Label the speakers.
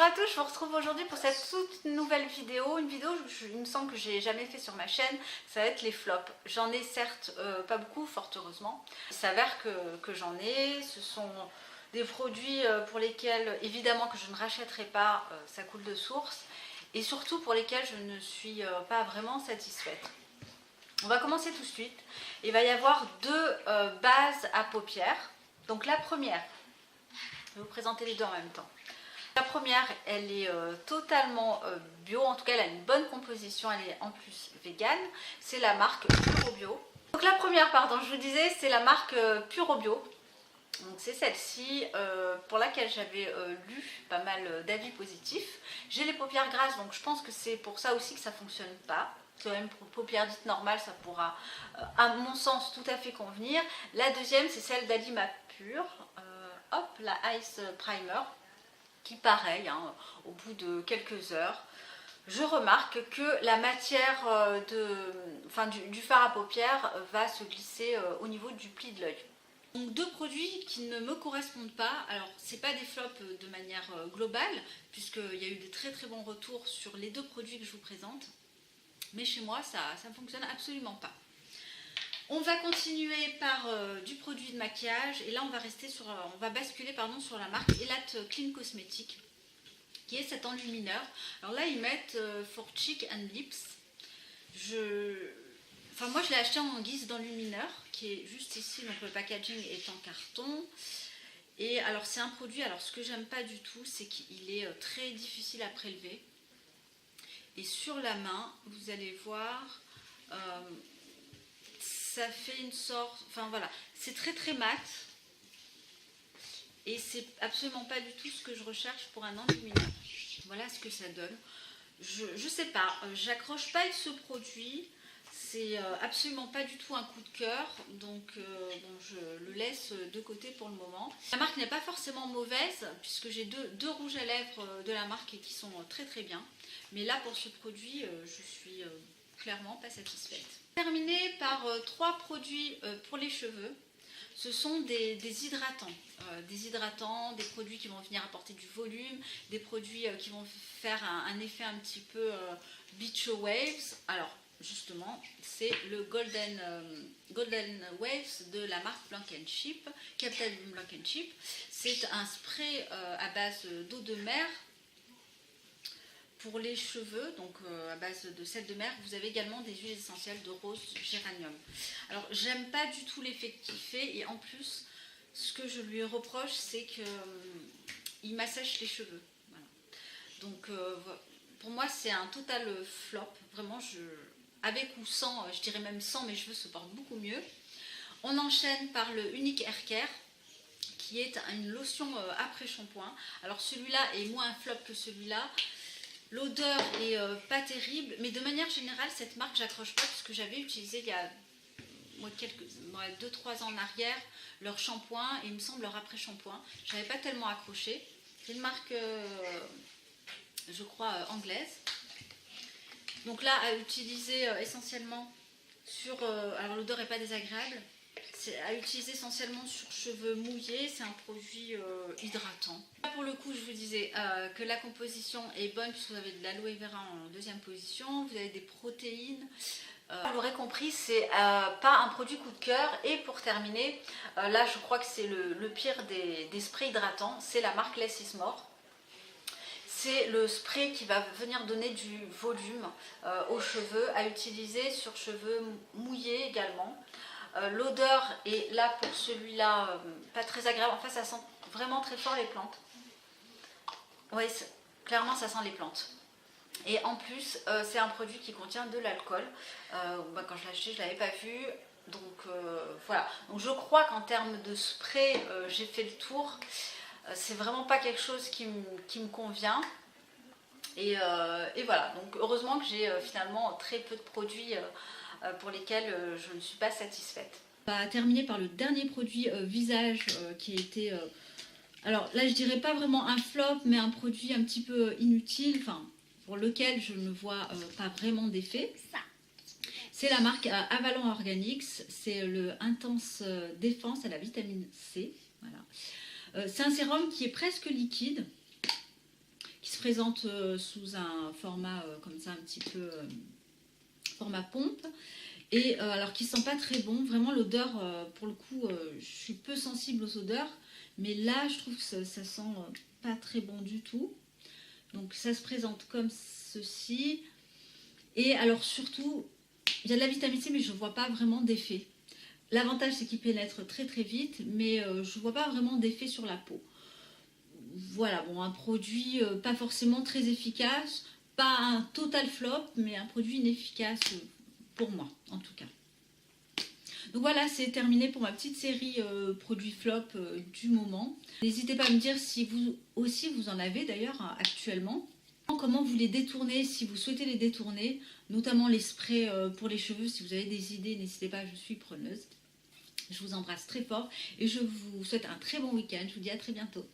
Speaker 1: à tous, je vous retrouve aujourd'hui pour cette toute nouvelle vidéo. Une vidéo, il me semble que j'ai jamais fait sur ma chaîne, ça va être les flops. J'en ai certes pas beaucoup, fort heureusement. Il s'avère que j'en ai, ce sont des produits pour lesquels évidemment que je ne rachèterai pas, ça coule de source. Et surtout pour lesquels je ne suis pas vraiment satisfaite. On va commencer tout de suite. Il va y avoir deux bases à paupières. Donc la première, je vais vous présenter les deux en même temps. La première, elle est totalement bio, en tout cas elle a une bonne composition, elle est en plus végane. C'est la marque Puro Bio. Donc la première, pardon, je vous disais, c'est la marque Puro Bio. Donc c'est celle-ci pour laquelle j'avais lu pas mal d'avis positifs. J'ai les paupières grasses, donc je pense que c'est pour ça aussi que ça ne fonctionne pas. Quand même pour paupières dites normales, ça pourra à mon sens tout à fait convenir. La deuxième, c'est celle d'Alima Pure, hop, la Ice Primer, qui pareil, hein, au bout de quelques heures, je remarque que la matière du fard à paupières va se glisser au niveau du pli de l'œil. Donc deux produits qui ne me correspondent pas. Alors c'est pas des flops de manière globale, puisqu'il y a eu des très très bons retours sur les deux produits que je vous présente. Mais chez moi ça ne fonctionne absolument pas. On va continuer par du produit de maquillage et là on va basculer sur la marque Elat Clean Cosmetics, qui est cet enlumineur. Alors là ils mettent for cheek and lips. Moi je l'ai acheté en guise d'enlumineur qui est juste ici, donc le packaging est en carton. Et alors c'est un produit, alors ce que j'aime pas du tout, c'est qu'il est très difficile à prélever. Et sur la main, vous allez voir, ça fait une sorte, c'est très très mat. Et c'est absolument pas du tout ce que je recherche pour un enlumineur. Voilà ce que ça donne. Je sais pas, j'accroche pas avec ce produit. C'est absolument pas du tout un coup de cœur, donc je le laisse de côté pour le moment. La marque n'est pas forcément mauvaise, puisque j'ai deux rouges à lèvres de la marque qui sont très très bien. Mais là, pour ce produit, je suis clairement pas satisfaite. Terminé par trois produits pour les cheveux. Ce sont des hydratants. Des produits qui vont venir apporter du volume, des produits qui vont faire un effet un petit peu beach waves. Alors, justement, c'est le Golden Waves de la marque Blank & Cheap, Capital Blank & Cheap. C'est un spray à base d'eau de mer pour les cheveux, donc à base de sel de mer. Vous avez également des huiles essentielles de rose géranium. Alors j'aime pas du tout l'effet qu'il fait, et en plus ce que je lui reproche, c'est qu'il m'assèche les cheveux. Voilà. Donc pour moi c'est un total flop, vraiment. Avec ou sans, je dirais même sans, mes cheveux se portent beaucoup mieux. On enchaîne par le Unique Hair Care, qui est une lotion après shampoing. Alors celui-là est moins un flop que celui-là. L'odeur est pas terrible, mais de manière générale, cette marque, j'accroche pas, parce que j'avais utilisé il y a 2-3 ans en arrière leur shampoing, et il me semble leur après-shampoing. Je n'avais pas tellement accroché. C'est une marque, je crois, anglaise. Donc là, à utiliser essentiellement sur... alors l'odeur n'est pas désagréable. C'est à utiliser essentiellement sur cheveux mouillés. C'est un produit hydratant. Là, pour le coup, je vous disais que la composition est bonne, puisque vous avez de l'aloe vera en deuxième position. Vous avez des protéines. Vous l'aurez compris, c'est pas un produit coup de cœur. Et pour terminer, là je crois que c'est le pire des sprays hydratants. C'est la marque Less is More. C'est le spray qui va venir donner du volume aux cheveux, à utiliser sur cheveux mouillés également. L'odeur est là pour celui-là pas très agréable. Enfin, ça sent vraiment très fort les plantes. Oui, clairement ça sent les plantes. Et en plus, c'est un produit qui contient de l'alcool. Quand je l'ai acheté, je ne l'avais pas vu. Donc voilà. Donc je crois qu'en termes de spray, j'ai fait le tour. C'est vraiment pas quelque chose qui me convient. Et voilà. Donc heureusement que j'ai finalement très peu de produits pour lesquels je ne suis pas satisfaite. On va terminer par le dernier produit visage qui a été... alors là je dirais pas vraiment un flop, mais un produit un petit peu inutile, pour lequel je ne vois pas vraiment d'effet. C'est la marque Avalon Organics, c'est le Intense Défense à la vitamine C. Voilà. C'est un sérum qui est presque liquide,
Speaker 2: qui se présente sous un format comme ça, un petit peu format pompe. Et alors qui sent pas très bon, vraiment l'odeur, pour le coup, je suis peu sensible aux odeurs, mais là je trouve que ça sent pas très bon du tout. Donc ça se présente comme ceci. Et alors surtout, il y a de la vitamine C, mais je ne vois pas vraiment d'effet. L'avantage c'est qu'il pénètre très très vite, mais je ne vois pas vraiment d'effet sur la peau. Voilà, bon, un produit pas forcément très efficace, pas un total flop, mais un produit inefficace pour moi en tout cas. Donc voilà, c'est terminé pour ma petite série produits flop du moment. N'hésitez pas à me dire si vous aussi vous en avez d'ailleurs actuellement. Comment vous les détournez, si vous souhaitez les détourner, notamment les sprays pour les cheveux. Si vous avez des idées, n'hésitez pas, je suis preneuse. Je vous embrasse très fort et je vous souhaite un très bon week-end. Je vous dis à très bientôt.